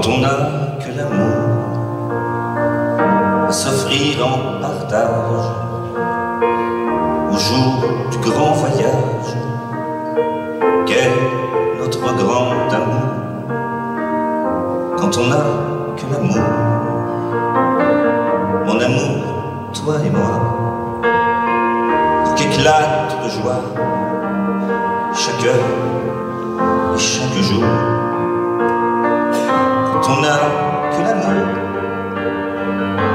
on n'a que l'amour à s'offrir en partage au jour du grand voyage qu'est notre grand amour. Quand on n'a que l'amour, mon amour, toi et moi, pour qu'éclate de joie chaque heure et chaque jour. Quand on n'a que l'amour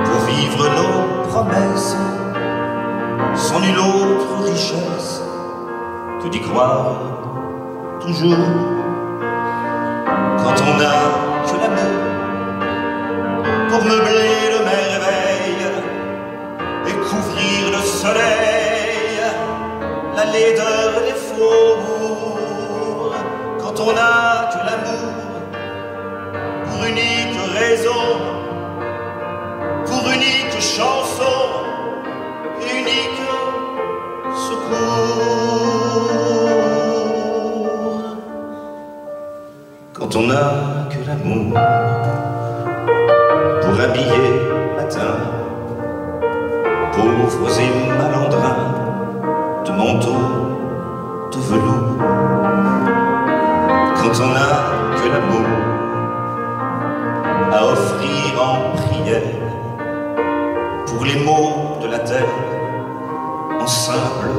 pour vivre nos promesses, sans nulle autre richesse que d'y croire toujours. Quand on n'a que l'amour pour meubler de merveilles et couvrir de soleil la laideur des faubourgs. Quand on n'a que l'amour pour unique raison, pour unique chanson et unique secours. Quand on n'a que l'amour pour habiller matin pauvres et malandrins de manteaux de velours. Quand on n'a que l'amour à offrir en prière pour les maux de la terre en simple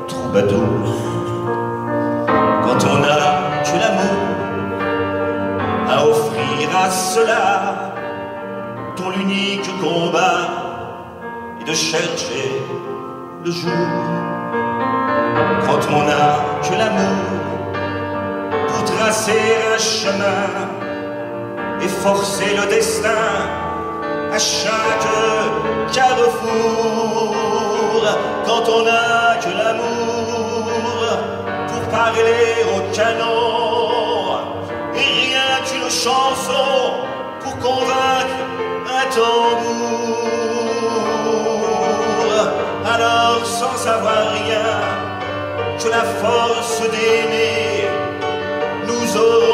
troubadour. Quand on n'a que l'amour à offrir à ceux-là dont l'unique combat est de chercher le jour. Quand on n'a que l'amour pour tracer un chemin et forcer le destin à chaque carrefour. Quand on n'a que l'amour pour parler au canon et rien qu'une chanson pour convaincre un tambour. Alors sans savoir rien que la force d'aimer nous aura